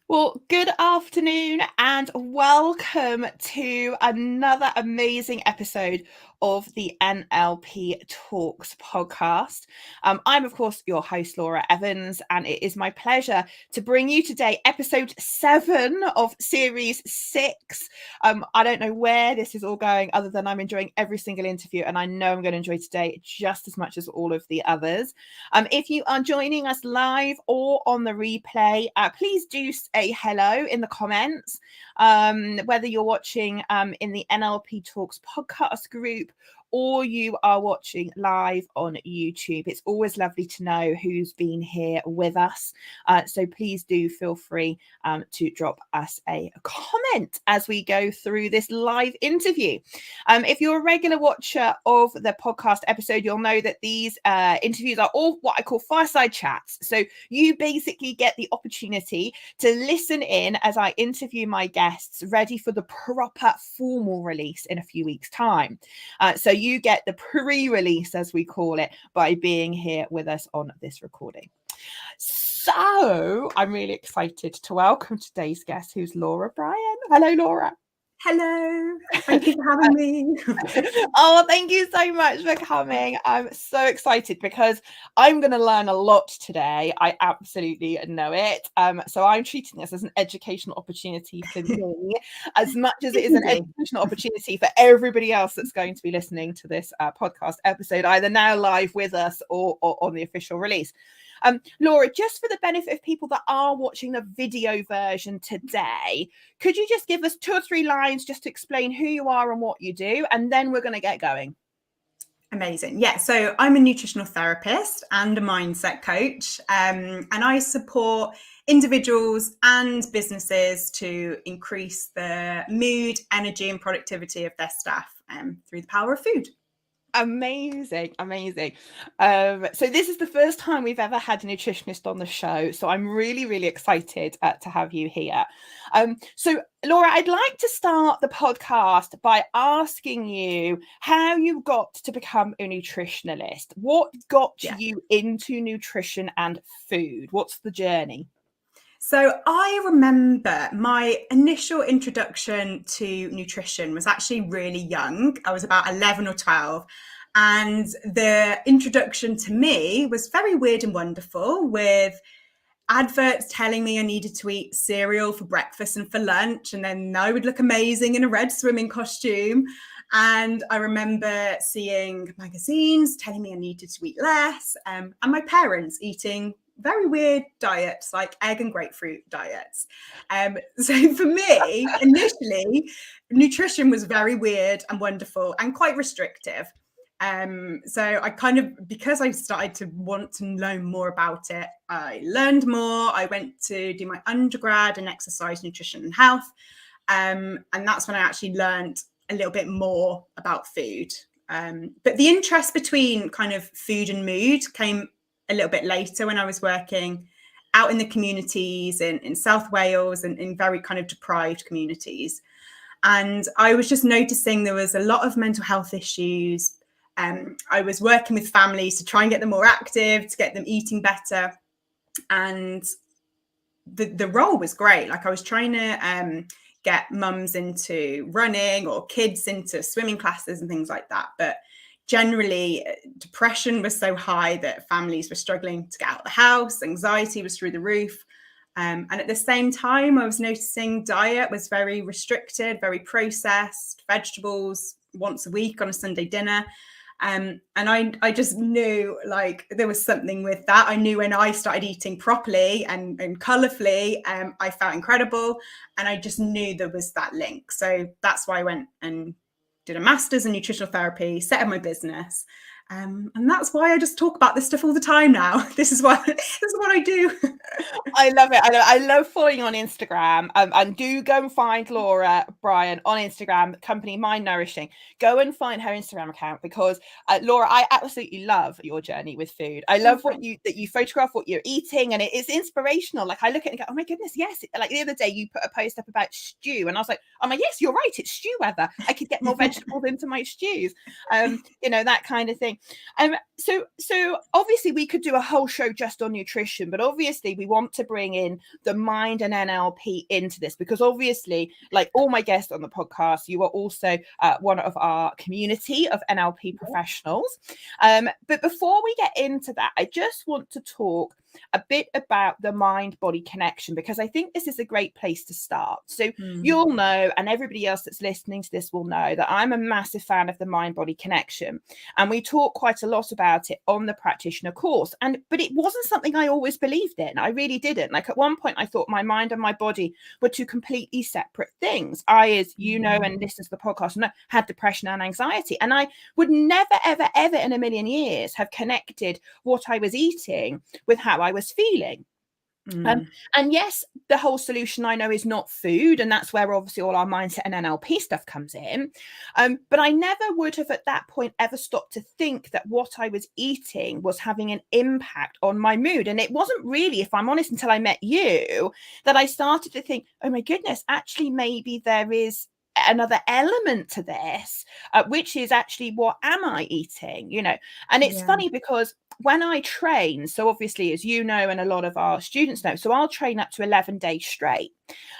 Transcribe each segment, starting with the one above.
Well, good afternoon and welcome to another amazing episode of the NLP Talks podcast. I'm, of course, your host, Laura Evans, and it is my pleasure to bring you today episode 7 of series 6. I don't know where this is all going other than I'm enjoying every single interview, and I know I'm going to enjoy today just as much as all of the others. If you are joining us live or on the replay, please do say hello in the comments, whether you're watching in the NLP Talks podcast group or you are watching live on YouTube. It's always lovely to know who's been here with us. So please do feel free to drop us a comment as we go through this live interview. If you're a regular watcher of the podcast episode, you'll know that these interviews are all what I call fireside chats. So you basically get the opportunity to listen in as I interview my guests ready for the proper formal release in a few weeks' time. So you get the pre-release, as we call it, by being here with us on this recording. So I'm really excited to welcome today's guest, who's Laura Bryan. Hello, Laura. Hello, thank you for having me. Oh, thank you so much for coming. I'm so excited because I'm going to learn a lot today. I absolutely know it. So I'm treating this as an educational opportunity for me as much as it is an educational opportunity for everybody else that's going to be listening to this podcast episode, either now live with us or on the official release. Laura, just for the benefit of people that are watching the video version today, could you just give us 2 or 3 lines just to explain who you are and what you do, and then we're going to get going? Amazing. Yeah, so I'm a nutritional therapist and a mindset coach, and I support individuals and businesses to increase the mood, energy, and productivity of their staff through the power of food. Amazing. So this is the first time we've ever had a nutritionist on the show, so I'm really excited to have you here. So Laura, I'd like to start the podcast by asking you how you got to become a nutritionalist. What got you into nutrition and food? What's the journey? So I remember my initial introduction to nutrition was actually really young. I was about 11 or 12. And the introduction to me was very weird and wonderful, with adverts telling me I needed to eat cereal for breakfast and for lunch, and then I would look amazing in a red swimming costume. And I remember seeing magazines telling me I needed to eat less, and my parents eating very weird diets like egg and grapefruit diets. So for me, initially, nutrition was very weird and wonderful and quite restrictive. So I kind of, because I started to want to learn more about it, I learned more. I went to do my undergrad in exercise, nutrition and health. And that's when I actually learned a little bit more about food. But the interest between kind of food and mood came a little bit later, when I was working out in the communities in South Wales and in very kind of deprived communities. And I was just noticing there was a lot of mental health issues. I was working with families to try and get them more active, to get them eating better. And the role was great. Like, I was trying to get mums into running or kids into swimming classes and things like that. But generally, depression was so high that families were struggling to get out of the house. Anxiety was through the roof. And at the same time, I was noticing diet was very restricted, very processed, vegetables once a week on a Sunday dinner. And I just knew, like, there was something with that. I knew when I started eating properly and colourfully, I felt incredible. And I just knew there was that link. So that's why I went and did a master's in nutritional therapy, set up my business. And that's why I just talk about this stuff all the time now. This is what I do. I love it. I love following on Instagram. And do go and find Laura Bryan on Instagram, company Mind Nourishing. Go and find her Instagram account, because Laura, I absolutely love your journey with food. I love that you photograph what you're eating, and it's inspirational. Like, I look at it and go, oh my goodness, yes. Like the other day, you put a post up about stew, and I was like, oh my, yes, you're right. It's stew weather. I could get more vegetables into my stews. That kind of thing. So obviously we could do a whole show just on nutrition, but obviously we want to bring in the mind and NLP into this, because obviously, like all my guests on the podcast, you are also one of our community of NLP professionals. But before we get into that, I just want to talk a bit about the mind-body connection, because I think this is a great place to start. So you'll know, and everybody else that's listening to this will know, that I'm a massive fan of the mind-body connection, and we talk quite a lot about it on the practitioner course. But it wasn't something I always believed in. I really didn't. Like at one point I thought my mind and my body were two completely separate things. I, as you know, and listen to the podcast, had depression and anxiety, and I would never ever ever in a million years have connected what I was eating with how I was feeling. And yes, the whole solution I know is not food, and that's where obviously all our mindset and NLP stuff comes in. But I never would have at that point ever stopped to think that what I was eating was having an impact on my mood. And it wasn't really, if I'm honest, until I met you that I started to think, oh my goodness, actually maybe there is another element to this, which is actually, what am I eating? And it's funny because when I train, so obviously, as you know, and a lot of our students know, so I'll train up to 11 days straight.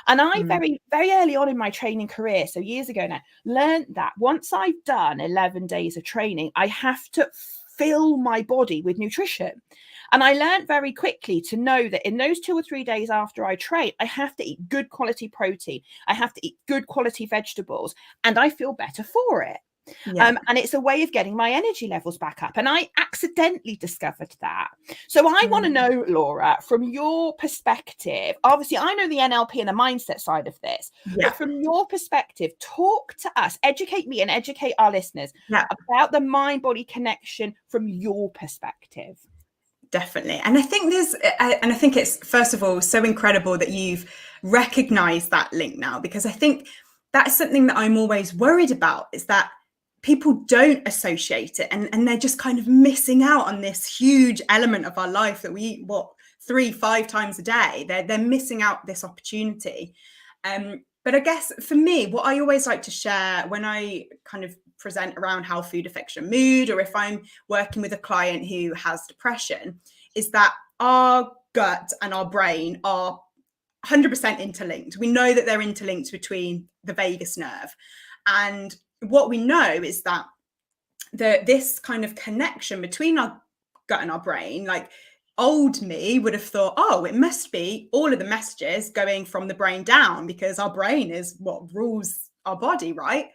And I very, very early on in my training career, so years ago now, learned that once I've done 11 days of training, I have to fill my body with nutrition. And I learned very quickly to know that in those 2 or 3 days after I train, I have to eat good quality protein. I have to eat good quality vegetables, and I feel better for it. And it's a way of getting my energy levels back up. And I accidentally discovered that. So I want to know, Laura, from your perspective, obviously I know the NLP and the mindset side of this, but from your perspective, talk to us, educate me and educate our listeners about the mind-body connection from your perspective. Definitely. And I think it's, first of all, so incredible that you've recognized that link now, because I think that's something that I'm always worried about, is that people don't associate it, and they're just kind of missing out on this huge element of our life that we eat 3-5 times a day. They're missing out this opportunity. But I guess for me, what I always like to share when I kind of present around how food affects your mood, or if I'm working with a client who has depression, is that our gut and our brain are 100% interlinked. We know that they're interlinked between the vagus nerve. And what we know is that this kind of connection between our gut and our brain, like old me would have thought, oh, it must be all of the messages going from the brain down, because our brain is what rules our body, right?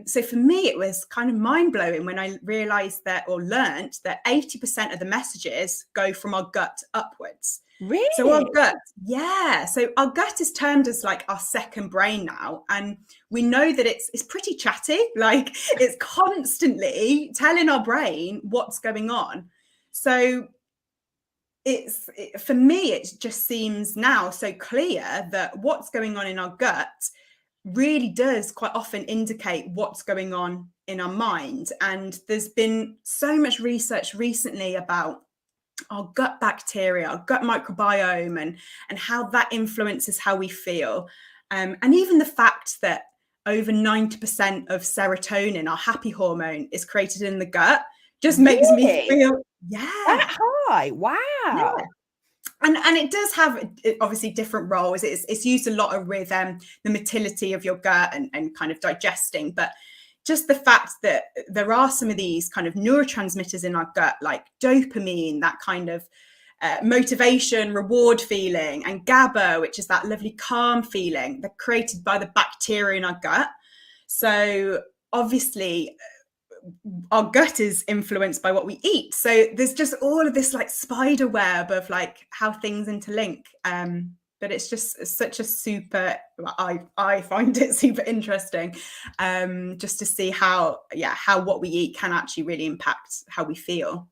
So for me, it was kind of mind-blowing when I realized that, or learned that 80% of the messages go from our gut upwards. Really? So our gut, so our gut is termed as like our second brain now. And we know that it's pretty chatty, like it's constantly telling our brain what's going on. So for me, it just seems now so clear that what's going on in our gut really does quite often indicate what's going on in our mind. And there's been so much research recently about our gut bacteria, our gut microbiome, and how that influences how we feel. And even the fact that over 90% of serotonin, our happy hormone, is created in the gut, just makes me feel, that high. Wow. Yeah. And it does have obviously different roles. It's used a lot with the motility of your gut and kind of digesting, but just the fact that there are some of these kind of neurotransmitters in our gut, like dopamine, that kind of motivation, reward feeling, and GABA, which is that lovely calm feeling, they're created by the bacteria in our gut. So obviously our gut is influenced by what we eat. So there's just all of this like spider web of like how things interlink. But it's just such a super, I find it super interesting, just to see how what we eat can actually really impact how we feel.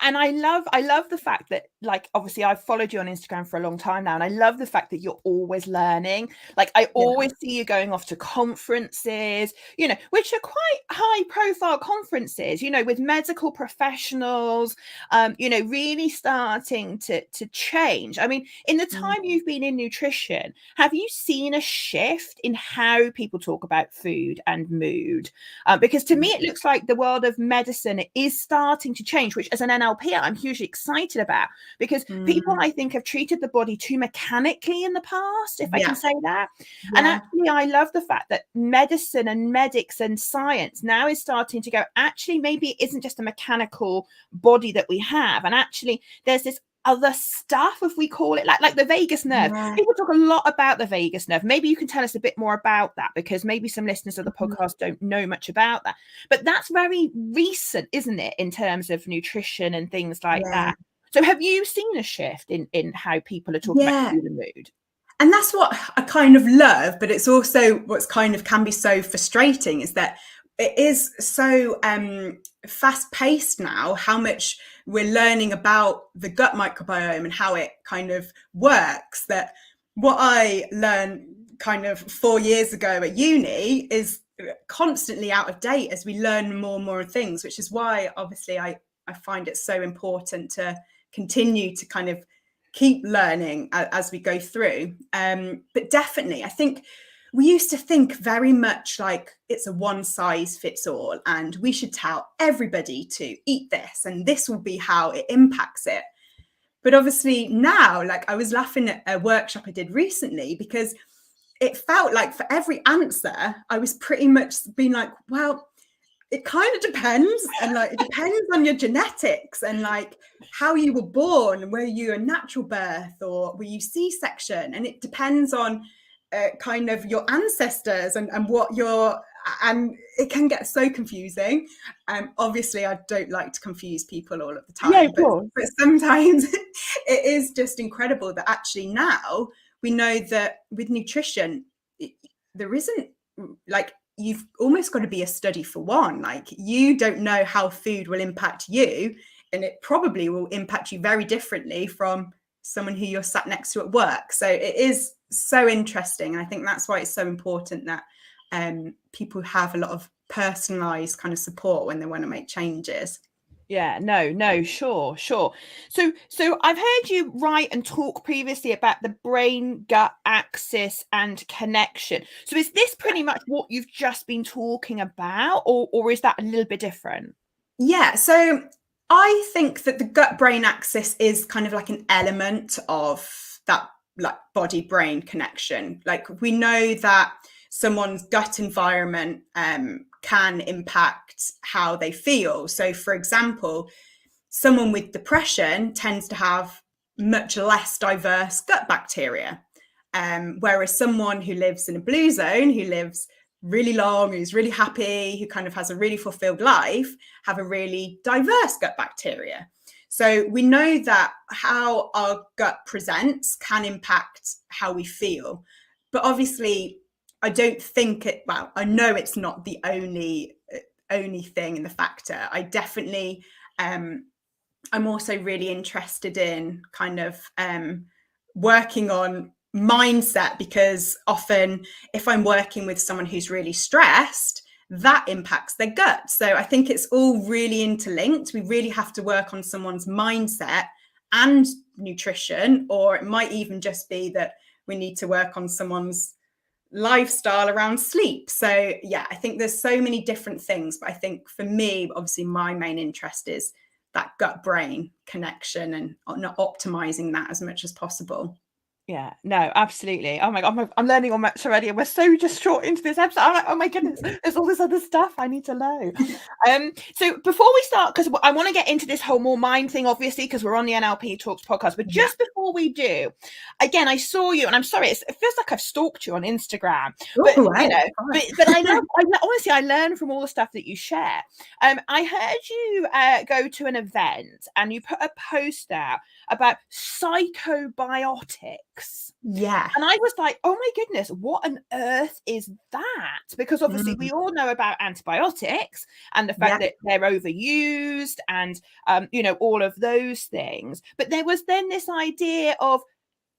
And I love the fact that, like, obviously I've followed you on Instagram for a long time now, and I love the fact that you're always learning. Like, I always see you going off to conferences, which are quite high profile conferences, with medical professionals, really starting to change. I mean, in the time you've been in nutrition, have you seen a shift in how people talk about food and mood? Because to me, it looks like the world of medicine is starting to change, which, as as an NLP, I'm hugely excited about, because people, I think, have treated the body too mechanically in the past, if I can say that. And actually, I love the fact that medicine and medics and science now is starting to go, actually, maybe it isn't just a mechanical body that we have. And actually, there's this other stuff, if we call it, like the vagus nerve. People talk a lot about the vagus nerve. Maybe you can tell us a bit more about that, because maybe some listeners of the podcast don't know much about that. But that's very recent, isn't it, in terms of nutrition and things like that? So have you seen a shift in how people are talking about food and mood? And that's what I kind of love, but it's also what's kind of can be so frustrating, is that it is so fast paced now, how much we're learning about the gut microbiome and how it kind of works, that what I learned kind of 4 years ago at uni is constantly out of date as we learn more and more things, which is why obviously I find it so important to continue to kind of keep learning as we go through. But definitely, I think we used to think very much like it's a one size fits all, and we should tell everybody to eat this and this will be how it impacts it. But obviously now, like, I was laughing at a workshop I did recently, because it felt like for every answer, I was pretty much being like, well, it kind of depends. And like, it depends on your genetics and like how you were born. Were you a natural birth or were you C-section? And it depends on kind of your ancestors and what your, and it can get so confusing. Obviously, I don't like to confuse people all of the time, but sometimes it is just incredible that actually now we know that with nutrition, there isn't like, you've almost got to be a study for one. Like, you don't know how food will impact you, and it probably will impact you very differently from someone who you're sat next to at work. So it is so interesting. And I think that's why it's so important that people have a lot of personalized kind of support when they want to make changes. Yeah, no, sure. So I've heard you write and talk previously about the brain gut axis and connection. So is this pretty much what you've just been talking about, or is that a little bit different? Yeah, so I think that the gut brain axis is kind of like an element of that, like, body brain connection. Like, we know that someone's gut environment can impact how they feel. So, for example, someone with depression tends to have much less diverse gut bacteria, whereas someone who lives in a blue zone, who lives really long, who's really happy, who kind of has a really fulfilled life, have a really diverse gut bacteria. So we know that how our gut presents can impact how we feel. But obviously, I don't think it, well, I know it's not the only thing in the factor. I definitely, I'm also really interested in kind of working on mindset, because often if I'm working with someone who's really stressed, that impacts their gut. So I think it's all really interlinked. We really have to work on someone's mindset and nutrition, or it might even just be that we need to work on someone's lifestyle around sleep. So yeah, I think there's so many different things, but I think for me, obviously my main interest is that gut brain connection and not optimizing that as much as possible. Yeah, no, absolutely. Oh my God, I'm learning all much already, and we're so just short into this episode. I'm like, oh my goodness, there's all this other stuff I need to know. So before we start, because I want to get into this whole more mind thing, obviously, because we're on the NLP Talks podcast. But just before we do, again, I saw you, and I'm sorry, it feels like I've stalked you on Instagram. But you know, but honestly, I learn from all the stuff that you share. I heard you go to an event and you put a post out about psychobiotics. Yeah. And I was like, oh my goodness, what on earth is that? Because obviously we all know about antibiotics and the fact that they're overused and, you know, all of those things. But there was then this idea of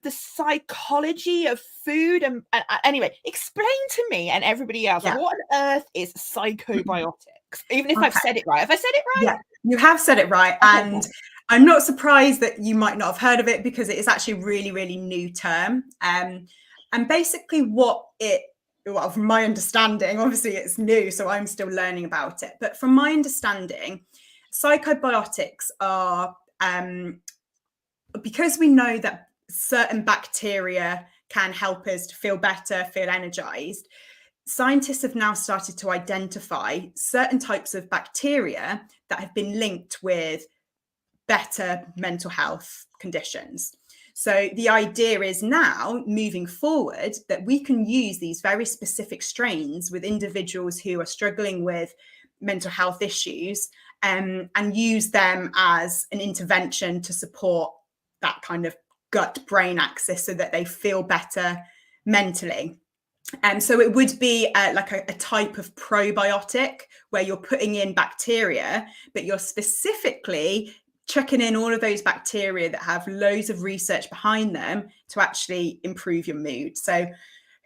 the psychology of food. And anyway, explain to me and everybody else, what on earth is psychobiotics? Even if I've said it right. Have I said it right? Yeah, you have said it right. And I'm not surprised that you might not have heard of it, because it is actually a really, really new term. And basically what it, well, from my understanding, obviously it's new, so I'm still learning about it. But from my understanding, Psychobiotics are, because we know that certain bacteria can help us to feel better, feel energized, scientists have now started to identify certain types of bacteria that have been linked with better mental health conditions. So the idea is now, moving forward, that we can use these very specific strains with individuals who are struggling with mental health issues, and use them as an intervention to support that kind of gut-brain axis so that they feel better mentally. So it would be like a type of probiotic where you're putting in bacteria, but you're specifically chucking in all of those bacteria that have loads of research behind them to actually improve your mood. So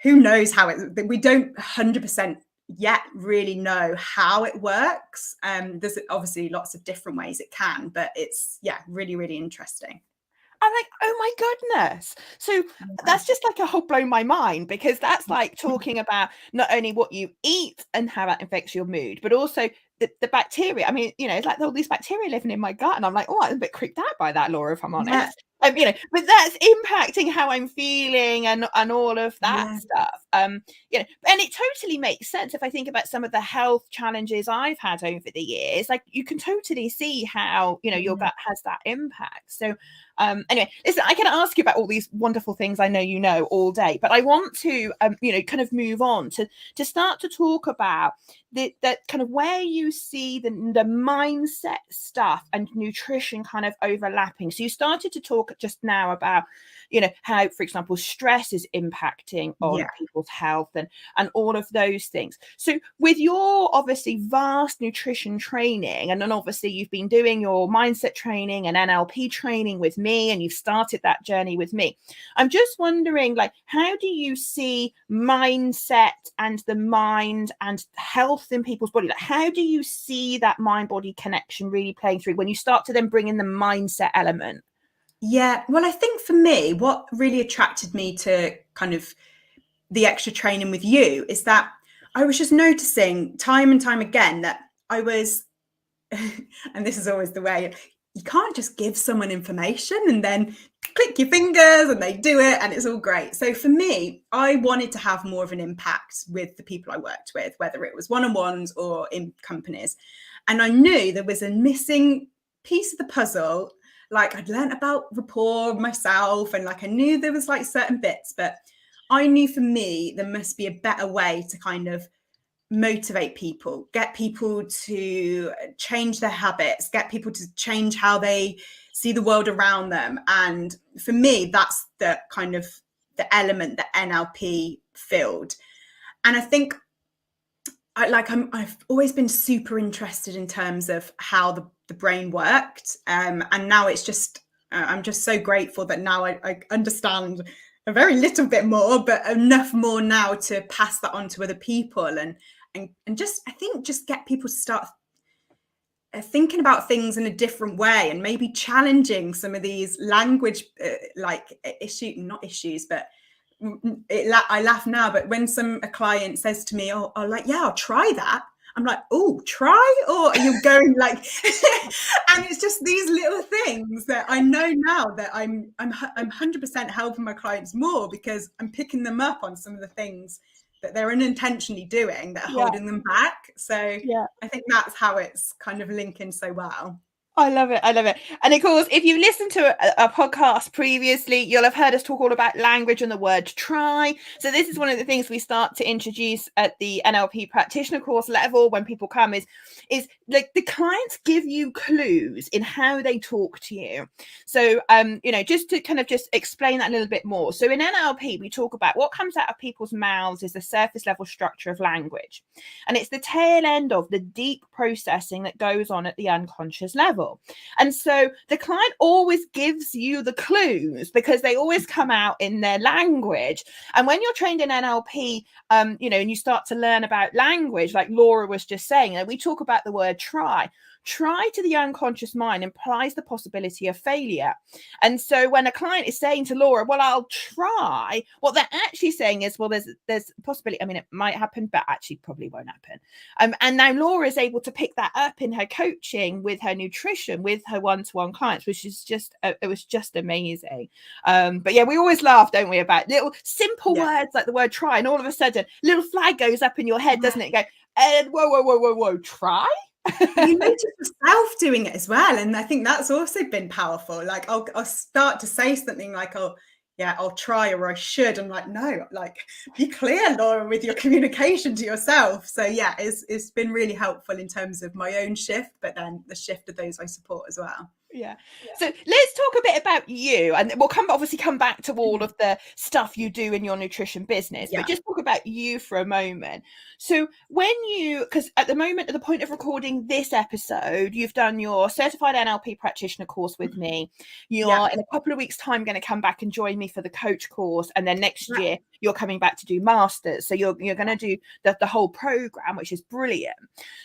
who knows how we don't 100% yet really know how it works. There's obviously lots of different ways it can, but it's, yeah, really, really interesting. I'm like, oh my goodness. So that's just like a whole blown my mind, because that's like talking about not only what you eat and how that affects your mood, but also the bacteria. I mean, you know, it's like all these bacteria living in my gut, and I'm like, oh, I'm a bit creeped out by that, Laura, if I'm honest. Yeah. You know, but that's impacting how I'm feeling and all of that stuff. You know, and it totally makes sense if I think about some of the health challenges I've had over the years. Like, you can totally see how, you know, your gut has that impact. So anyway, listen, I can ask you about all these wonderful things I know you know all day, but I want to you know, kind of move on to start to talk about that kind of where you see the mindset stuff and nutrition kind of overlapping. So you started to talk just now about, you know, how, for example, stress is impacting on people's health and all of those things. So with your obviously vast nutrition training, and then obviously you've been doing your mindset training and NLP training with me, and you've started that journey with me, I'm just wondering, like, how do you see mindset and the mind and health in people's body? Like, how do you see that mind-body connection really playing through when you start to then bring in the mindset element? Yeah, well, I think for me, what really attracted me to kind of the extra training with you is that I was just noticing time and time again that I was, and this is always the way, you can't just give someone information and then click your fingers and they do it and it's all great. So for me, I wanted to have more of an impact with the people I worked with, whether it was one-on-ones or in companies. And I knew there was a missing piece of the puzzle. Like, I'd learned about rapport myself, and like I knew there was like certain bits, but I knew for me there must be a better way to kind of motivate people, get people to change their habits, get people to change how they see the world around them. And for me, that's the kind of the element that NLP filled. And I think I've always been super interested in terms of how the brain worked. And now it's just, I'm just so grateful that now I understand a very little bit more, but enough more now to pass that on to other people and just, I think, just get people to start thinking about things in a different way, and maybe challenging some of these language not issues, but I laugh now, but when a client says to me, oh, like, yeah, I'll try that. I'm like, oh, try? Or are you going like, and it's just these little things that I know now that I'm 100% helping my clients more, because I'm picking them up on some of the things that they're unintentionally doing that are holding them back. So I think that's how it's kind of linking so well. I love it. I love it. And of course, if you've listened to a podcast previously, you'll have heard us talk all about language and the word try. So this is one of the things we start to introduce at the NLP practitioner course level when people come is like the clients give you clues in how they talk to you. So, you know, just to kind of just explain that a little bit more. So in NLP, we talk about what comes out of people's mouths is the surface level structure of language. And it's the tail end of the deep processing that goes on at the unconscious level. And so the client always gives you the clues because they always come out in their language. And when you're trained in NLP, you know, and you start to learn about language, like Laura was just saying, we talk about the word try. try to the unconscious mind implies the possibility of failure. And so when a client is saying to Laura, well, I'll try, what they're actually saying is, well, there's a possibility. I mean, it might happen, but actually probably won't happen. And now Laura is able to pick that up in her coaching, with her nutrition, with her one-to-one clients, which is just, it was just amazing. But yeah, we always laugh, don't we, about little simple words like the word try, and all of a sudden little flag goes up in your head, doesn't it? Go, and whoa, try. You notice yourself doing it as well, and I think that's also been powerful. Like I'll start to say something like, oh yeah, I'll try, or I should. I'm like, no, like be clear, Laura, with your communication to yourself. So yeah, it's been really helpful in terms of my own shift, but then the shift of those I support as well. Yeah. So let's talk a bit about you, and we'll obviously come back to all of the stuff you do in your nutrition business, but just talk about you for a moment. So because at the moment, at the point of recording this episode, you've done your certified NLP practitioner course with me. You're in a couple of weeks' time going to come back and join me for the coach course, and then next year you're coming back to do masters. So you're going to do the whole program, which is brilliant.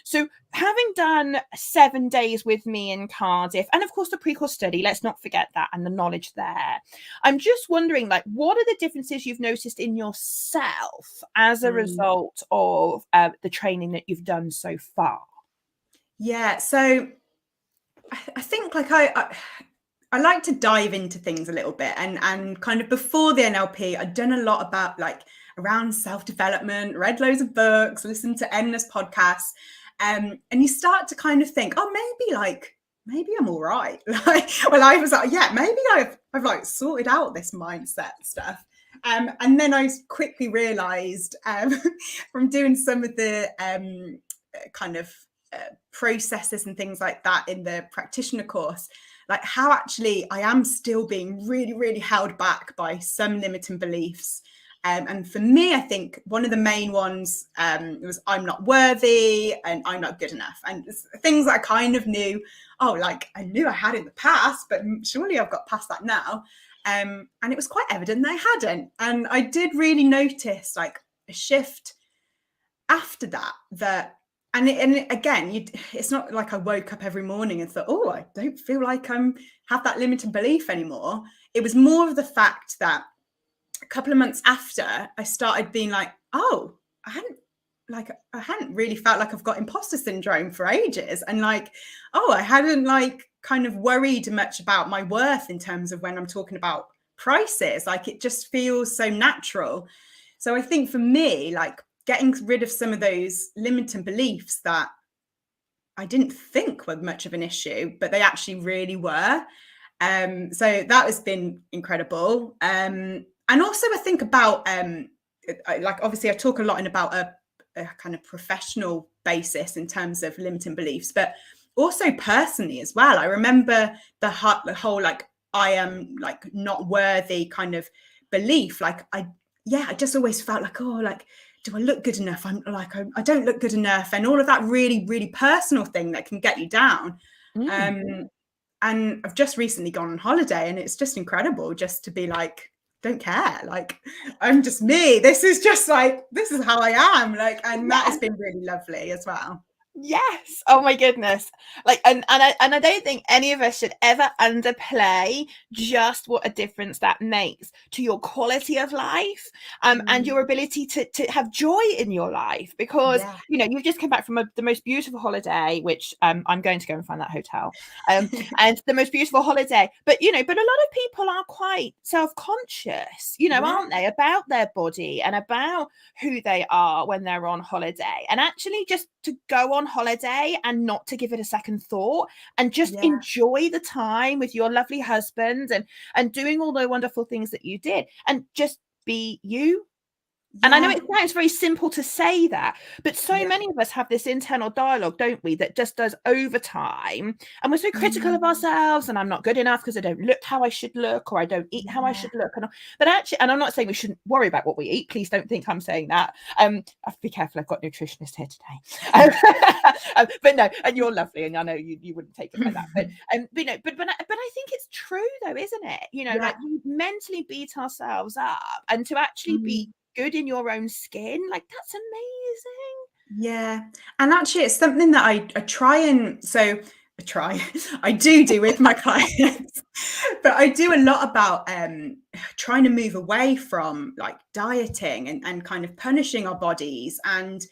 So having done 7 days with me in Cardiff, and of course the pre-course study, let's not forget that, and the knowledge there, I'm just wondering, like, what are the differences you've noticed in yourself as a result of the training that you've done so far? Yeah, so I think like I like to dive into things a little bit, and kind of before the NLP, I'd done a lot about like around self-development, read loads of books, listened to endless podcasts, and you start to kind of think, oh, maybe I'm all right. Like, well, I was like, yeah, maybe I've like sorted out this mindset stuff. And then I quickly realized from doing some of the kind of processes and things like that in the practitioner course, like how actually I am still being really, really held back by some limiting beliefs. And for me, I think one of the main ones was I'm not worthy and I'm not good enough. And things that I kind of knew, like I knew I had in the past, but surely I've got past that now. And it was quite evident that I hadn't. And I did really notice like a shift after that, and again, it's not like I woke up every morning and thought, oh, I don't feel like have that limiting belief anymore. It was more of the fact that a couple of months after, I started being like, oh, I hadn't really felt like I've got imposter syndrome for ages. And like, oh, I hadn't like kind of worried much about my worth in terms of when I'm talking about prices. Like it just feels so natural. So I think for me, like getting rid of some of those limiting beliefs that I didn't think were much of an issue, but they actually really were. So that has been incredible. And also I think about, like, obviously I talk a lot about a kind of professional basis in terms of limiting beliefs, but also personally as well. I remember the whole, like, I am like not worthy kind of belief. Like I just always felt like, oh, like, do I look good enough? I'm like, I don't look good enough. And all of that really, really personal thing that can get you down. And I've just recently gone on holiday, and it's just incredible just to be like, don't care. Like, I'm just me. This is just like, this is how I am. Like, and that has been really lovely as well. Yes. Oh my goodness. Like, and I don't think any of us should ever underplay just what a difference that makes to your quality of life, and your ability to have joy in your life, because you've just come back from the most beautiful holiday, which I'm going to go and find that hotel, and the most beautiful holiday, but but a lot of people are quite self-conscious, aren't they, about their body and about who they are when they're on holiday. And actually just to go on holiday and not to give it a second thought, and just enjoy the time with your lovely husband, and doing all the wonderful things that you did, and just be you. And I know it sounds very simple to say that, but so many of us have this internal dialogue, don't we, that just does overtime, and we're so critical of ourselves, and I'm not good enough because I don't look how I should look, or I don't eat how I should look. But actually, and I'm not saying we shouldn't worry about what we eat, please don't think I'm saying that. I have to be careful, I've got a nutritionist here today. But no, and you're lovely, and I know you wouldn't take it like that, but I think it's true though, isn't it? Like, we mentally beat ourselves up, and to actually be good in your own skin, like, that's amazing. Yeah. And actually, it's something that I try and I do with my clients, but I do a lot about trying to move away from like dieting and kind of punishing our bodies and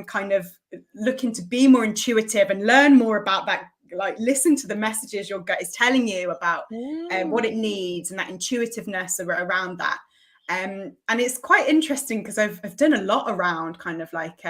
kind of looking to be more intuitive and learn more about that. Like, listen to the messages your gut is telling you about what it needs, and that intuitiveness around that. And it's quite interesting because I've done a lot around kind of like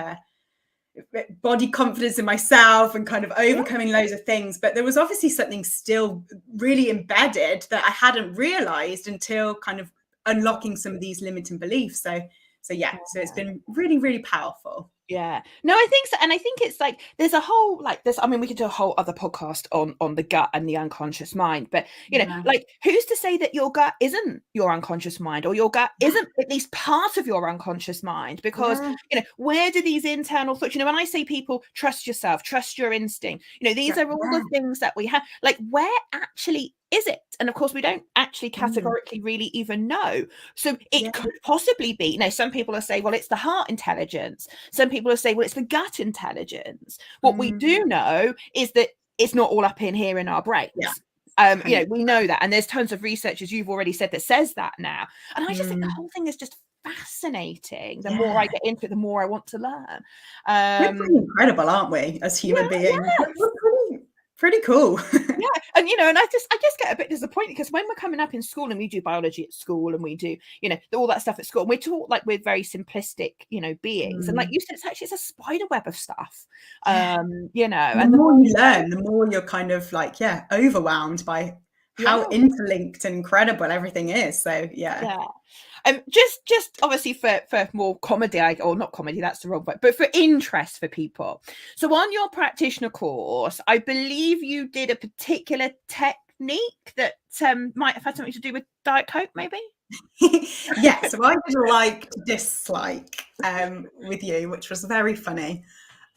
body confidence in myself and kind of overcoming loads of things. But there was obviously something still really embedded that I hadn't realized until kind of unlocking some of these limiting beliefs. So yeah, so it's been really, really powerful. Yeah. No, I think so. And I think it's like there's a whole like this. I mean, we could do a whole other podcast on the gut and the unconscious mind. But Yeah. like who's to say that your gut isn't your unconscious mind, or your gut isn't at least part of your unconscious mind? Because where do these internal thoughts, when I say people trust yourself, trust your instinct, these are all the things that we have. Like, where actually is it? And of course, we don't actually categorically really even know. So it could possibly be, some people will say, well, it's the heart intelligence. Some people will say, well, it's the gut intelligence. What we do know is that it's not all up in here in our brains. We know that. And there's tons of research, as you've already said, that says that now. And I just think the whole thing is just fascinating. The more I get into it, the more I want to learn. We're pretty incredible, aren't we, as human beings? We're pretty cool. And and I just get a bit disappointed because when we're coming up in school and we do biology at school and we do all that stuff at school, and we're taught like we're very simplistic beings, and like you said, it's a spider web of stuff. And the more you learn, the more you're kind of like overwhelmed by how interlinked and incredible everything is. So just obviously for more comedy, or not comedy, that's the wrong word, but for interest for people. So on your practitioner course, I believe you did a particular technique that might have had something to do with Diet Coke, maybe? So I did a like to dislike with you, which was very funny.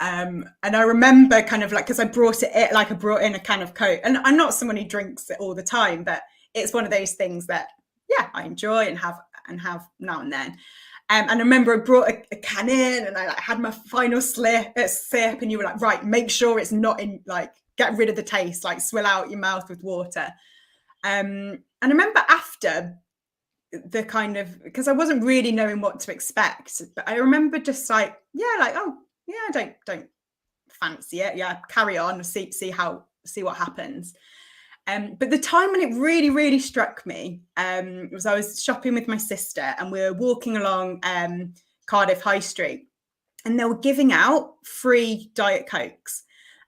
And I remember kind of like, because I brought in a can of Coke, and I'm not someone who drinks it all the time, but it's one of those things that I enjoy and have now and then. And I remember I brought a can in, and I had my final sip, and you were like, right, make sure it's not in, like, get rid of the taste, like swill out your mouth with water. And I remember after the kind of, because I wasn't really knowing what to expect, but I remember just like, I don't fancy it. Carry on, see what happens. But the time when it really, really struck me was I was shopping with my sister, and we were walking along Cardiff High Street, and they were giving out free Diet Cokes.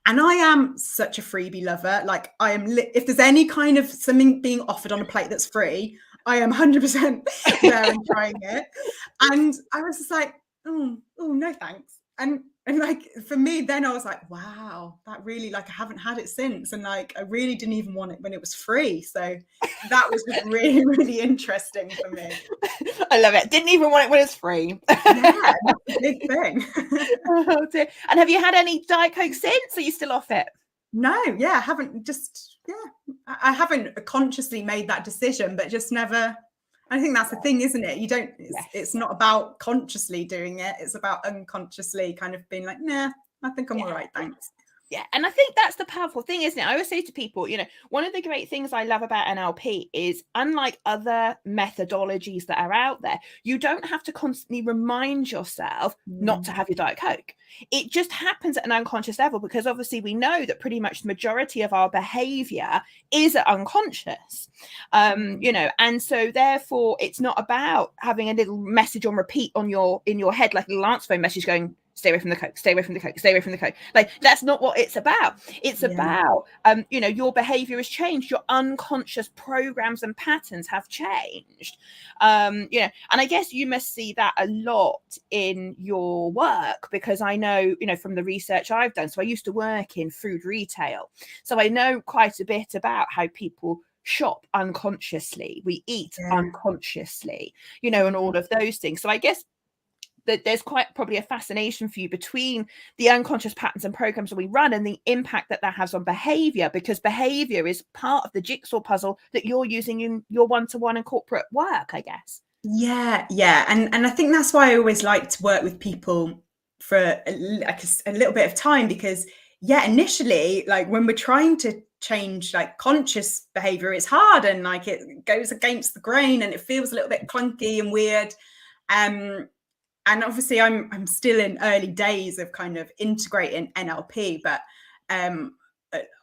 And I am such a freebie lover. Like, I am, if there's any kind of something being offered on a plate that's free, I am 100% there and trying it. And I was just like, oh, no thanks. And like, for me, then I was like, wow, that really, like, I haven't had it since. And like, I really didn't even want it when it was free. So that was just really, really interesting for me. I love it. Didn't even want it when it's free. Yeah, that's a big thing. Oh, dear. And have you had any Diet Coke since? Are you still off it? No, I haven't I haven't consciously made that decision, but just never. I think that's the thing, isn't it? You don't, it's not about consciously doing it. It's about unconsciously kind of being like, nah, I think I'm all right, thanks. Yeah. And I think that's the powerful thing, isn't it? I always say to people, one of the great things I love about NLP is, unlike other methodologies that are out there, you don't have to constantly remind yourself not to have your Diet Coke. It just happens at an unconscious level, because obviously we know that pretty much the majority of our behavior is unconscious, and so therefore it's not about having a little message on repeat in your head, like a little answer phone message going, stay away from the Coke, stay away from the Coke, stay away from the Coke. Like, that's not what it's about. It's about, your behavior has changed. Your unconscious programs and patterns have changed. And I guess you must see that a lot in your work, because I know, from the research I've done. So I used to work in food retail. So I know quite a bit about how people shop unconsciously. We eat unconsciously, and all of those things. So I guess that there's quite probably a fascination for you between the unconscious patterns and programs that we run and the impact that has on behavior, because behavior is part of the jigsaw puzzle that you're using in your one-to-one and corporate work, I guess. And I think that's why I always like to work with people for a little bit of time, because initially, like when we're trying to change like conscious behavior, it's hard, and like it goes against the grain and it feels a little bit clunky and weird. And obviously I'm still in early days of kind of integrating NLP, but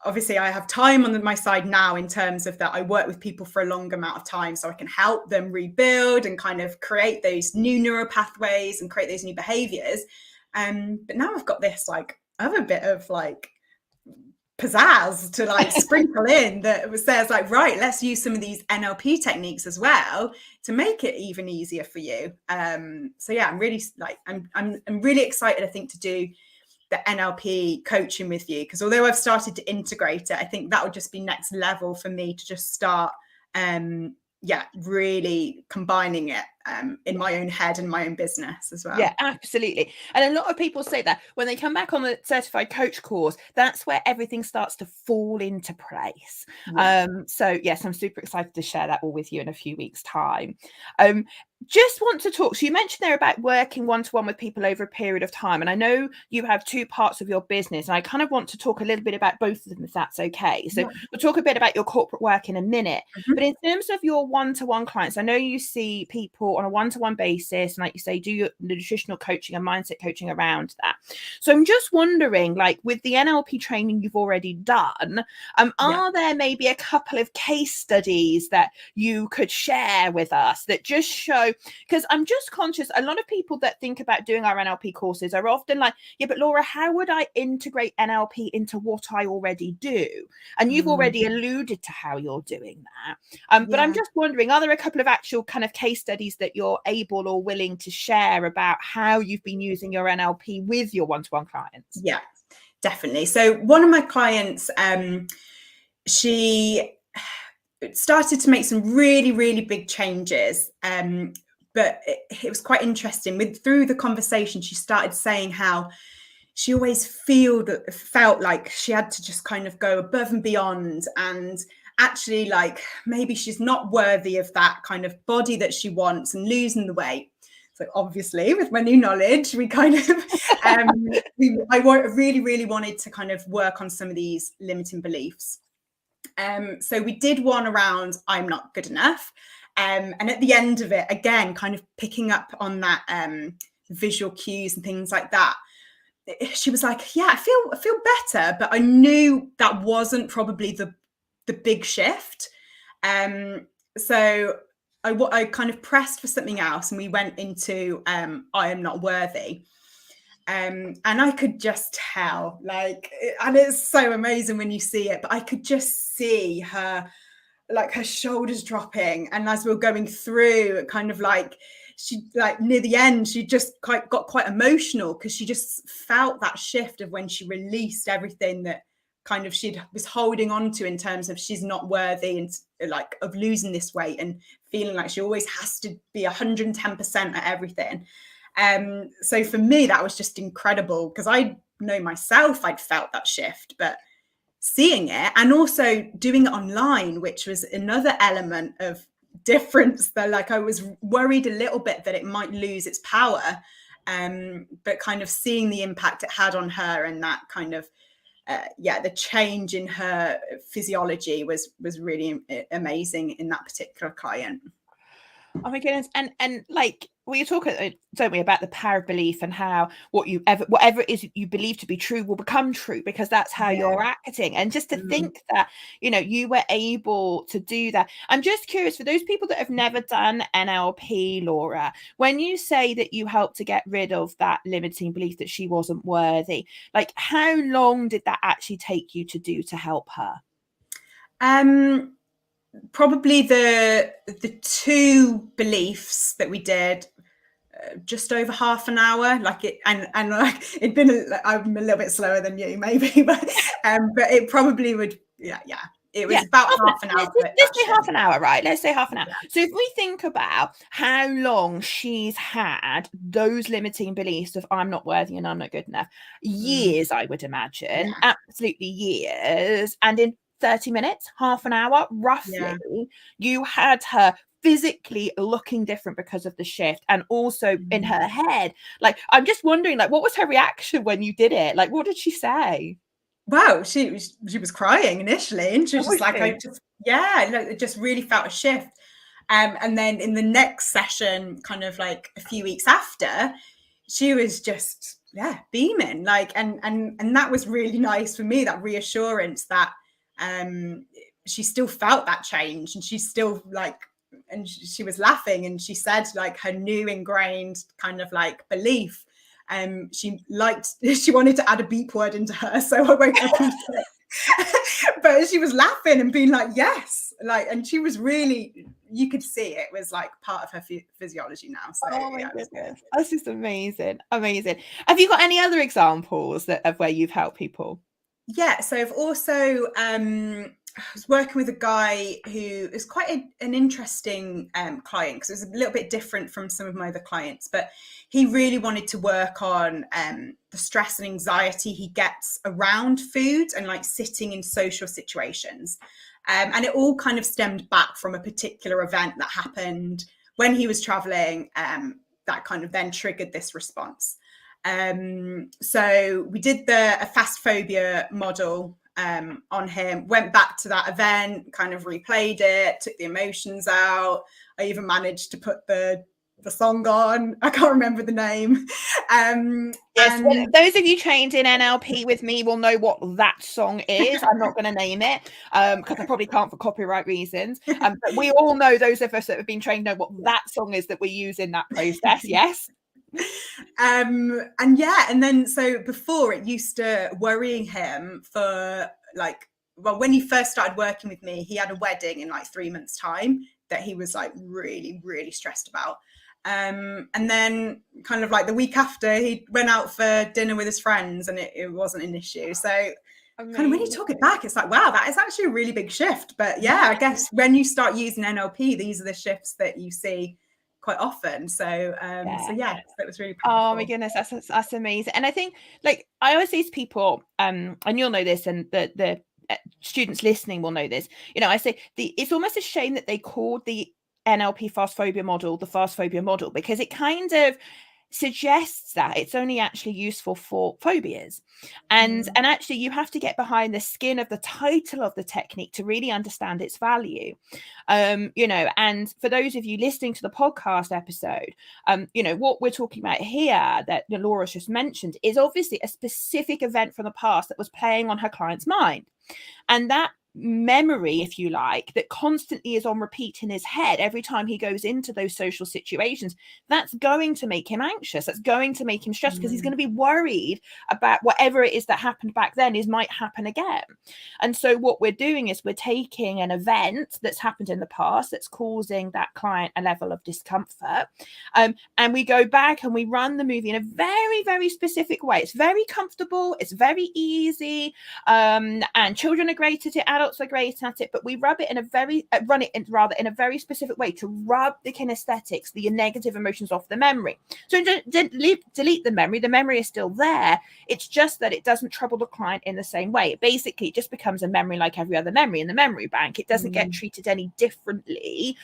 obviously I have time on my side now, in terms of that I work with people for a long amount of time, so I can help them rebuild and kind of create those new neural pathways and create those new behaviors. But now I've got this like other bit of like pizzazz to like sprinkle in that says like, right, let's use some of these NLP techniques as well to make it even easier for you. So yeah, I'm really like I'm really excited, I think, to do the NLP coaching with you, because although I've started to integrate it, I think that would just be next level for me to just start really combining it in my own head and my own business as well. Yeah, absolutely. And a lot of people say that when they come back on the certified coach course, that's where everything starts to fall into place. Yeah. So yes, I'm super excited to share that all with you in a few weeks' time. Just want to talk. So you mentioned there about working one-to-one with people over a period of time. And I know you have two parts of your business. And I kind of want to talk a little bit about both of them, if that's okay. So we'll talk a bit about your corporate work in a minute. Mm-hmm. But in terms of your one-to-one clients, I know you see people on a one-to-one basis, and like you say, do your nutritional coaching and mindset coaching around that. So I'm just wondering, like with the NLP training you've already done, are there maybe a couple of case studies that you could share with us that just show, because I'm just conscious, a lot of people that think about doing our NLP courses are often like, yeah, but Laura, how would I integrate NLP into what I already do? And you've already alluded to how you're doing that. But I'm just wondering, are there a couple of actual kind of case studies that you're able or willing to share about how you've been using your NLP with your one-to-one clients? Yeah, definitely. So one of my clients, she started to make some really, really big changes. But it was quite interesting. Through the conversation, she started saying how she always felt like she had to just kind of go above and beyond, and actually like maybe she's not worthy of that kind of body that she wants and losing the weight. So obviously with my new knowledge, we kind of I really, really wanted to kind of work on some of these limiting beliefs. So we did one around I'm not good enough. And at the end of it, again, kind of picking up on that visual cues and things like that, she was like, yeah, I feel better, but I knew that wasn't probably the big shift. So I kind of pressed for something else, and we went into I am not worthy. And I could just tell, like, and it's so amazing when you see it, but I could just see her, like her shoulders dropping. And as we were going through, kind of like, she like near the end, she just got quite emotional, because she just felt that shift of when she released everything that kind of she was holding on to in terms of she's not worthy and like of losing this weight, and feeling like she always has to be 110% at everything. So for me, that was just incredible, because I know myself, I'd felt that shift, but seeing it and also doing it online, which was another element of difference, that like I was worried a little bit that it might lose its power, but kind of seeing the impact it had on her, and that kind of the change in her physiology was really amazing in that particular client. Oh my goodness. And like we talk, don't we, about the power of belief, and how whatever it is you believe to be true will become true, because that's how you're acting. And just to think that, you know, you were able to do that. I'm just curious, for those people that have never done NLP, Laura, when you say that you helped to get rid of that limiting belief that she wasn't worthy, like how long did that actually take you to do to help her? Probably the two beliefs that we did, just over half an hour. Like it, and like it'd been I'm a little bit slower than you maybe, but it probably would. It was about half an hour. Let's say half an hour, right? Let's say half an hour. So if we think about how long she's had those limiting beliefs of I'm not worthy and I'm not good enough, years, I would imagine, absolutely years. And in 30 minutes, half an hour, roughly, you had her physically looking different because of the shift, and also in her head. Like, I'm just wondering, like, what was her reaction when you did it? Like, what did she say? Wow, she was crying initially, and she was just like, she? I just really felt a shift. And then in the next session, kind of like a few weeks after, she was just beaming, like, and that was really nice for me, that reassurance that she still felt that change, and she's still like, and she was laughing, and she said like her new ingrained kind of like belief, she wanted to add a beep word into her, so I won't repeat it. But she was laughing and being like, yes, like, and she was really, you could see it was like part of her physiology now. So oh my goodness, that's just amazing. Have you got any other examples of where you've helped people? Yeah, so I've also I was working with a guy who is quite an interesting client, because it was a little bit different from some of my other clients, but he really wanted to work on the stress and anxiety he gets around food and like sitting in social situations. And it all kind of stemmed back from a particular event that happened when he was traveling, that kind of then triggered this response. So we did a fast phobia model on him, went back to that event, kind of replayed it, took the emotions out. I even managed to put the song on. I can't remember the name. Yes, well, those of you trained in NLP with me will know what that song is. I'm not going to name it because I probably can't for copyright reasons. But we all know, those of us that have been trained know what that song is that we use in that process. Yes. And then so before, it used to worrying him for like, well, when he first started working with me, he had a wedding in like 3 months' time that he was like really, really stressed about. And then kind of like the week after, he went out for dinner with his friends, and it wasn't an issue. So kind of when you talk it back, it's like, wow, that is actually a really big shift. But yeah, I guess when you start using NLP, these are the shifts that you see quite often. So that was really powerful. Oh my goodness, that's amazing. And I think, like, I always say to people, and you'll know this, and the students listening will know this, you know, I say it's almost a shame that they called the NLP fast phobia model the fast phobia model, because it kind of suggests that it's only actually useful for phobias. And actually, you have to get behind the skin of the title of the technique to really understand its value. You know, and for those of you listening to the podcast episode, you know, what we're talking about here that Laura's just mentioned is obviously a specific event from the past that was playing on her client's mind. And that memory, if you like, that constantly is on repeat in his head every time he goes into those social situations, that's going to make him anxious. That's going to make him stressed, because he's going to be worried about whatever it is that happened back then might happen again. And so what we're doing is we're taking an event that's happened in the past that's causing that client a level of discomfort, and we go back and we run the movie in a very, very specific way. It's very comfortable, it's very easy, and children are great at it, adults are great at it, but we run it in a very specific way to rub the kinesthetics, the negative emotions, off the memory. So delete the memory is still there. It's just that it doesn't trouble the client in the same way. It basically just becomes a memory like every other memory in the memory bank. It doesn't get treated any differently,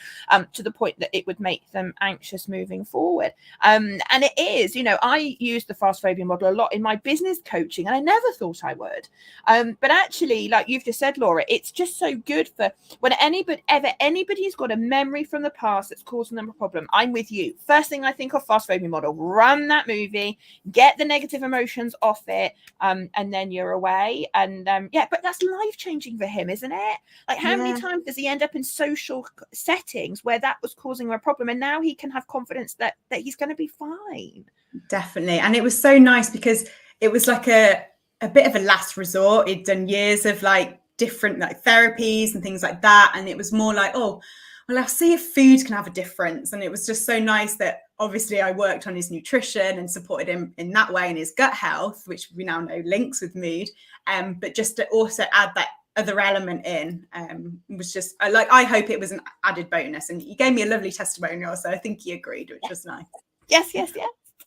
to the point that it would make them anxious moving forward. And it is, you know, I use the fast phobia model a lot in my business coaching, and I never thought I would. But actually, like you've just said, Laura, it's just so good for when anybody's got a memory from the past that's causing them a problem. I'm with you. First thing I think of, fast phobia model, run that movie, get the negative emotions off it, and then you're away. And but that's life-changing for him, isn't it? Like, how many times does he end up in social settings where that was causing him a problem, and now he can have confidence that he's going to be fine? Definitely. And it was so nice because it was like a bit of a last resort. He'd done years of like different like therapies and things like that, and it was more like, oh well, I'll see if food can have a difference. And it was just so nice that obviously I worked on his nutrition and supported him in that way, and his gut health, which we now know links with mood, but just to also add that other element in was just like, I hope it was an added bonus. And he gave me a lovely testimonial, so I think he agreed, which was nice. Yes,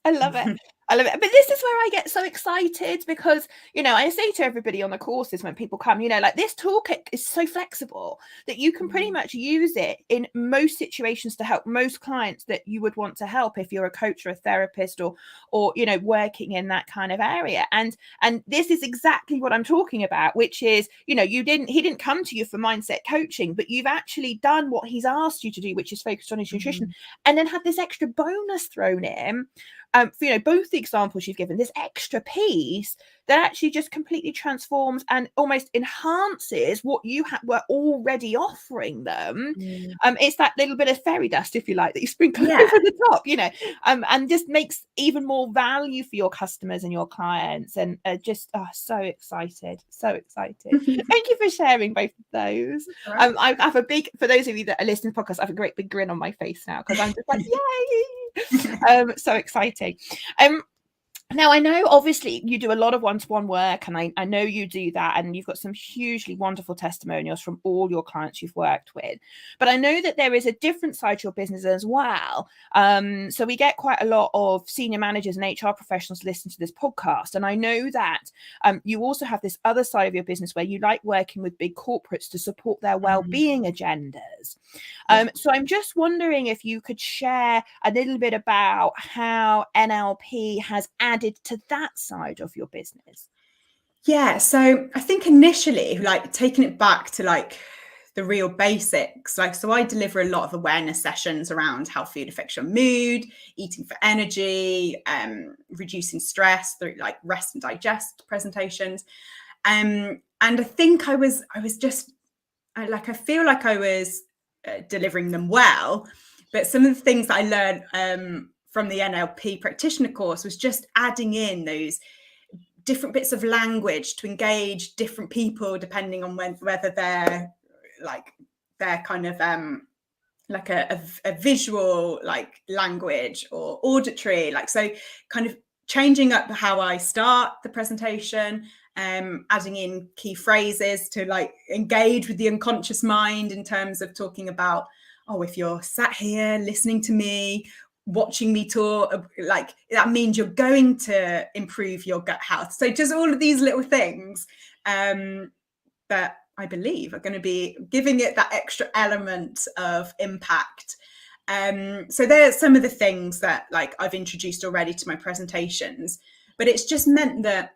I love it. I love it. But this is where I get so excited because, I say to everybody on the courses when people come, like this toolkit is so flexible that you can pretty much use it in most situations to help most clients that you would want to help if you're a coach or a therapist or working in that kind of area. And this is exactly what I'm talking about, which is, he didn't come to you for mindset coaching, but you've actually done what he's asked you to do, which is focused on his nutrition, and then had this extra bonus thrown in for both the examples you've given, this extra piece that actually just completely transforms and almost enhances what you were already offering them. It's that little bit of fairy dust, if you like, that you sprinkle over the top, and just makes even more value for your customers and your clients. And so excited. Thank you for sharing both of those. Right. I have a big, for those of you that are listening to podcasts, I have a great big grin on my face now because I'm just like, yay! So exciting. Now, I know, obviously, you do a lot of one-to-one work, and I know you do that, and you've got some hugely wonderful testimonials from all your clients you've worked with. But I know that there is a different side to your business as well. So we get quite a lot of senior managers and HR professionals listen to this podcast. And I know that you also have this other side of your business where you like working with big corporates to support their well-being agendas. So I'm just wondering if you could share a little bit about how NLP has added to that side of your business. Yeah, so I think initially, like taking it back to like the real basics, so I deliver a lot of awareness sessions around how food affects your mood, eating for energy, reducing stress through like rest and digest presentations. And I think I was just I feel like I was delivering them well, but some of the things that I learned from the NLP practitioner course was just adding in those different bits of language to engage different people depending on whether they're kind of like a visual like language or auditory, so kind of changing up how I start the presentation, adding in key phrases to like engage with the unconscious mind in terms of talking about, if you're sat here listening to me, watching me talk, like that means you're going to improve your gut health. So just all of these little things that I believe are going to be giving it that extra element of impact. So there's some of the things that like I've introduced already to my presentations, but it's just meant that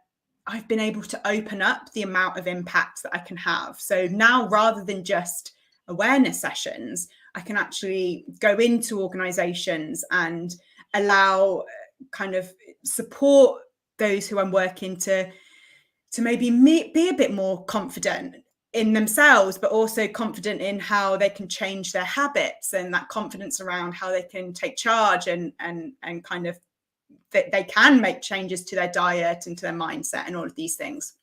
I've been able to open up the amount of impact that I can have. So now, rather than just awareness sessions, I can actually go into organizations and allow kind of support those who I'm working to maybe be a bit more confident in themselves, but also confident in how they can change their habits, and that confidence around how they can take charge and kind of that they can make changes to their diet and to their mindset and all of these things.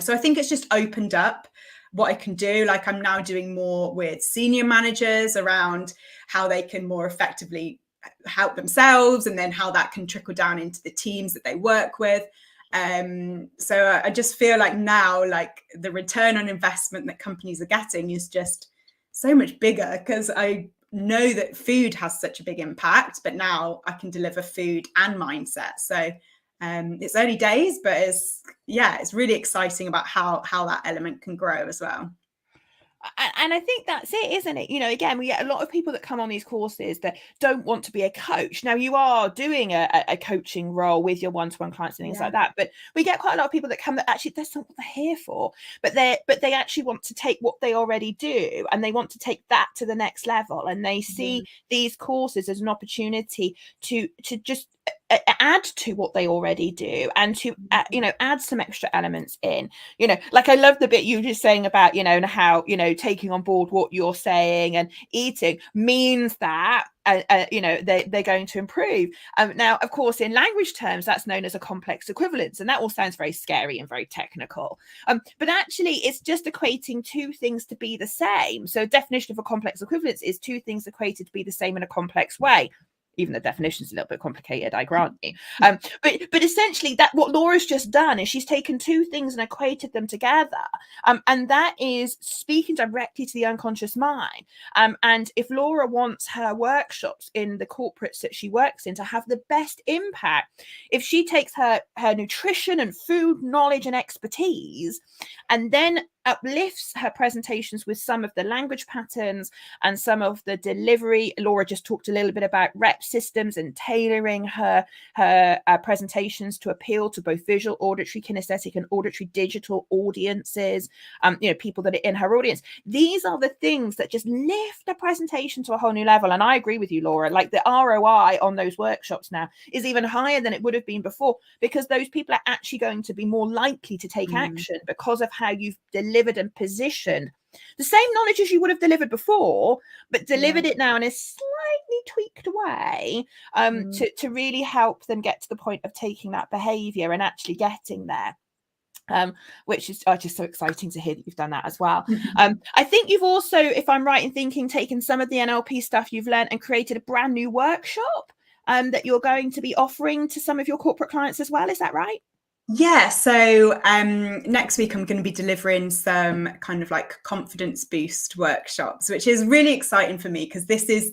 So I think it's just opened up what I can do. Like I'm now doing more with senior managers around how they can more effectively help themselves, and then how that can trickle down into the teams that they work with. So I just feel like now, like the return on investment that companies are getting is just so much bigger, because I know that food has such a big impact, but now I can deliver food and mindset. So it's early days, but it's really exciting about how that element can grow as well. And I think that's it, isn't it? Again, we get a lot of people that come on these courses that don't want to be a coach. Now, you are doing a coaching role with your one-to-one clients and things like that, but we get quite a lot of people that come that actually that's not what they're here for, but they actually want to take what they already do and they want to take that to the next level, and they see these courses as an opportunity to just add to what they already do, and to add some extra elements in. Like I love the bit you were just saying about how taking on board what you're saying and eating means that they're going to improve. Now, of course, in language terms, that's known as a complex equivalence, and that all sounds very scary and very technical. But actually, it's just equating two things to be the same. So, definition of a complex equivalence is two things equated to be the same in a complex way. even the definition is a little bit complicated, I grant you. But essentially, that what Laura's just done is she's taken two things and equated them together, and that is speaking directly to the unconscious mind. And if Laura wants her workshops in the corporates that she works in to have the best impact, if she takes her nutrition and food knowledge and expertise, and then uplifts her presentations with some of the language patterns and some of the delivery. Laura just talked a little bit about rep systems and tailoring her presentations to appeal to both visual, auditory, kinesthetic, and auditory digital audiences, people that are in her audience. These are the things that just lift the presentation to a whole new level. And I agree with you, Laura, like the ROI on those workshops now is even higher than it would have been before, because those people are actually going to be more likely to take action because of how you've delivered and positioned the same knowledge as you would have delivered before, but delivered it now in a slightly tweaked way, to really help them get to the point of taking that behavior and actually getting there. Which is just so exciting to hear that you've done that as well. I think you've also, if I'm right in thinking, taken some of the NLP stuff you've learned and created a brand new workshop that you're going to be offering to some of your corporate clients as well. Is that right? Yeah, so next week I'm going to be delivering some kind of like confidence boost workshops, which is really exciting for me because this is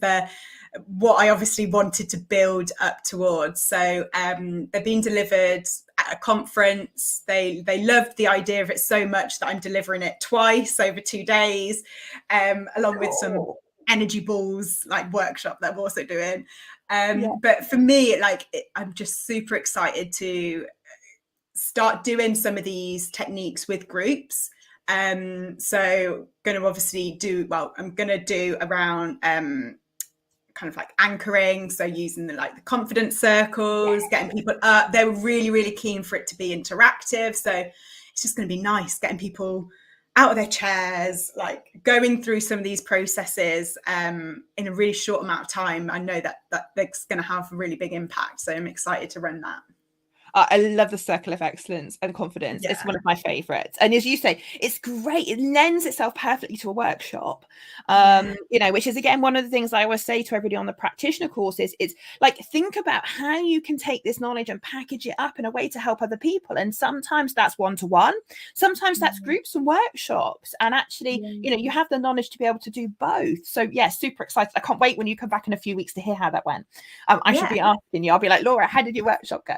what I obviously wanted to build up towards. So they're being delivered at a conference. They loved the idea of it so much that I'm delivering it twice over 2 days, along with some energy balls like workshop that I'm also doing. But for me, I'm just super excited to start doing some of these techniques with groups. So going to obviously I'm going to do around kind of like anchoring, so using the confidence circles, getting people up. They were really, really keen for it to be interactive. So it's just going to be nice getting people out of their chairs, like going through some of these processes in a really short amount of time. I know that that's going to have a really big impact. So I'm excited to run that. I love the circle of excellence and confidence. It's one of my favorites. And as you say, it's great. It lends itself perfectly to a workshop, which is, again, one of the things I always say to everybody on the practitioner courses. It's like, think about how you can take this knowledge and package it up in a way to help other people. And sometimes that's one-to-one. Sometimes that's groups and workshops. And actually, you have the knowledge to be able to do both. So yeah, super excited. I can't wait when you come back in a few weeks to hear how that went. I should be asking you. I'll be like, Laura, how did your workshop go?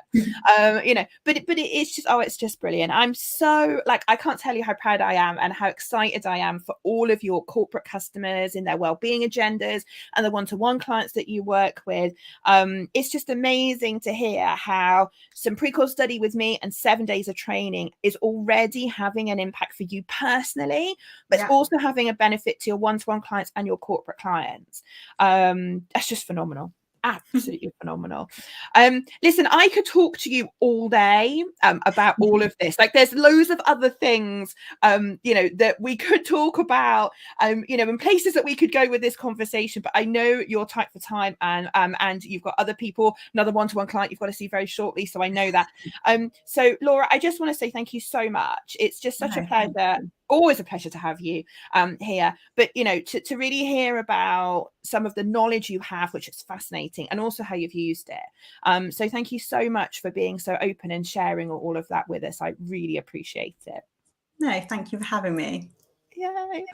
It's just brilliant. I'm so I can't tell you how proud I am and how excited I am for all of your corporate customers in their well-being agendas and the one-to-one clients that you work with. It's just amazing to hear how some pre-course study with me and 7 days of training is already having an impact for you personally, but it's also having a benefit to your one-to-one clients and your corporate clients. That's just phenomenal. Absolutely phenomenal. Listen, I could talk to you all day about all of this. There's loads of other things that we could talk about, and places that we could go with this conversation, but I know you're tight for time, and you've got other people, another one-to-one client you've got to see very shortly, so I know that. So Laura, I just want to say thank you so much. It's just such a pleasure. Always a pleasure to have you here, but to really hear about some of the knowledge you have, which is fascinating, and also how you've used it. So thank you so much for being so open and sharing all of that with us. I really appreciate it. No, thank you for having me. Yay.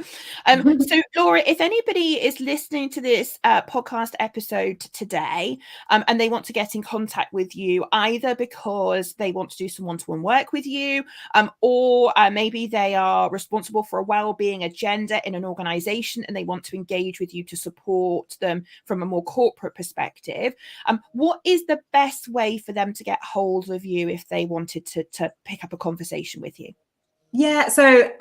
So Laura, if anybody is listening to this podcast episode today and they want to get in contact with you, either because they want to do some one-to-one work with you, or maybe they are responsible for a well-being agenda in an organization and they want to engage with you to support them from a more corporate perspective, what is the best way for them to get hold of you if they wanted to pick up a conversation with you? Yeah, so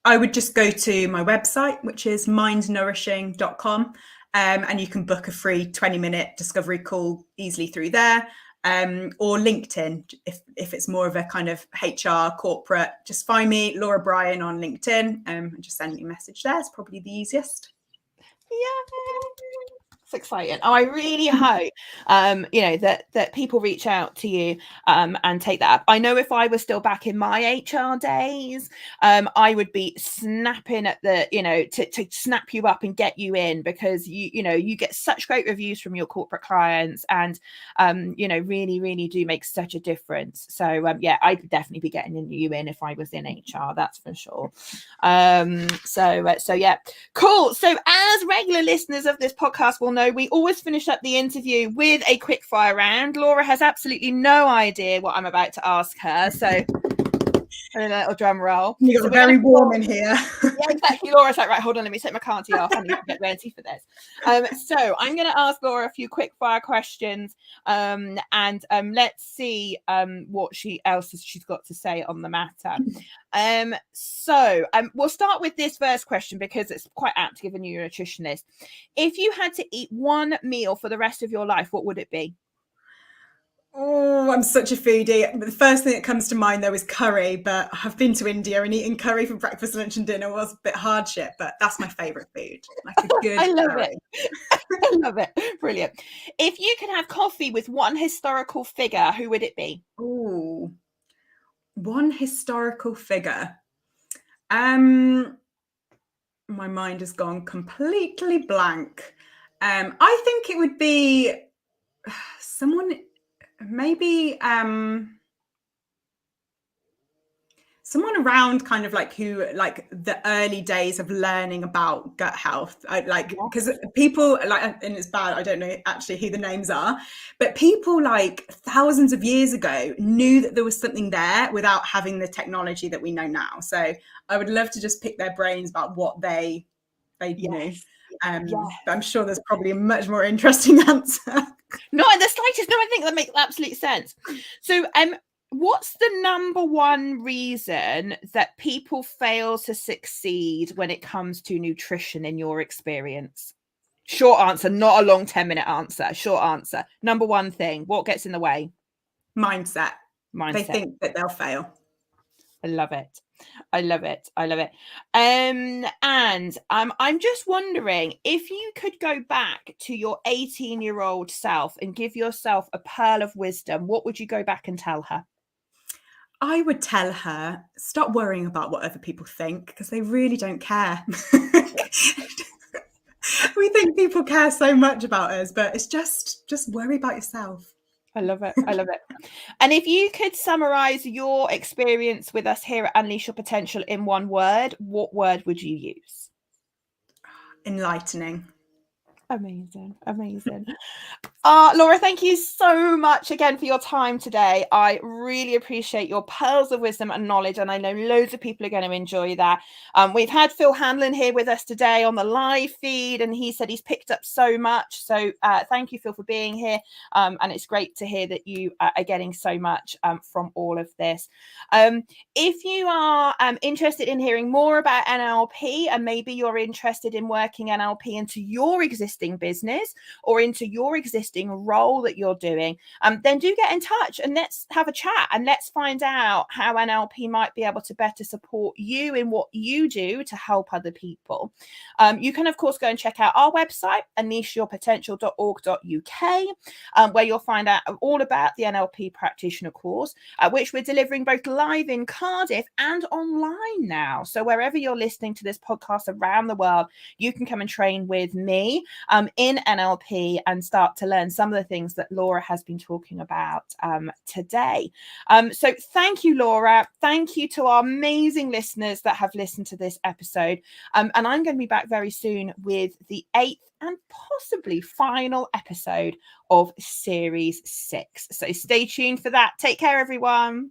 I would just go to my website, which is mindnourishing.com, and you can book a free 20-minute discovery call easily through there, or LinkedIn. If it's more of a kind of HR corporate, just find me, Laura Bryan, on LinkedIn, and just send me a message there. It's probably the easiest. Yeah. It's exciting. Oh, I really hope that people reach out to you and take that up. I know if I was still back in my HR days, I would be snapping at the to snap you up and get you in, because you get such great reviews from your corporate clients, and really do make such a difference. So I'd definitely be getting you in if I was in HR, that's for sure. So yeah, cool. So as regular listeners of this podcast will know, we always finish up the interview with a quick fire round. Laura has absolutely no idea what I'm about to ask her, so a little drum roll. You got very warm in here. Yeah, exactly. Laura's like, right, hold on, let me take my carty off. I need to get ready for this. So I'm going to ask Laura a few quick fire questions, and let's see what she's got to say on the matter. So we'll start with this first question because it's quite apt to give a new nutritionist. If you had to eat one meal for the rest of your life, what would it be? Oh, I'm such a foodie. The first thing that comes to mind, though, is curry. But I've been to India, and eating curry for breakfast, lunch, and dinner was a bit hardship. But that's my favourite food. Like a good I love curry. it. I love it. Brilliant. If you could have coffee with one historical figure, who would it be? Ooh, one historical figure. My mind has gone completely blank. I think it would be someone, maybe someone around kind of like who, like the early days of learning about gut health. Because people like, and it's bad, I don't know actually who the names are, but people like thousands of years ago knew that there was something there without having the technology that we know now. So I would love to just pick their brains about what they knew. But I'm sure there's probably a much more interesting answer. Not in the slightest. No, I think that makes absolute sense. So what's the number one reason that people fail to succeed when it comes to nutrition in your experience? Short answer, not a long 10-minute answer. Short answer. Number one thing, what gets in the way? Mindset. They think that they'll fail. I love it. I love it. I love it. And I'm just wondering, if you could go back to your 18-year-old self and give yourself a pearl of wisdom, what would you go back and tell her? I would tell her, stop worrying about what other people think, because they really don't care. We think people care so much about us, but it's just worry about yourself. I love it. I love it. And if you could summarize your experience with us here at Unleash Your Potential in one word, what word would you use? Enlightening. Amazing. Amazing. Laura, thank you so much again for your time today. I really appreciate your pearls of wisdom and knowledge, and I know loads of people are going to enjoy that. We've had Phil Hanlon here with us today on the live feed, and he said he's picked up so much. So thank you, Phil, for being here. And it's great to hear that you are getting so much from all of this. If you are interested in hearing more about NLP, and maybe you're interested in working NLP into your existing business or into your existing role that you're doing, then do get in touch and let's have a chat and let's find out how NLP might be able to better support you in what you do to help other people. You can, of course, go and check out our website, unleashyourpotential.org.uk, where you'll find out all about the NLP practitioner course, which we're delivering both live in Cardiff and online now. So wherever you're listening to this podcast around the world, you can come and train with me in NLP and start to learn some of the things that Laura has been talking about today. So thank you, Laura. Thank you to our amazing listeners that have listened to this episode. And I'm going to be back very soon with the 8th and possibly final episode of Series 6. So stay tuned for that. Take care, everyone.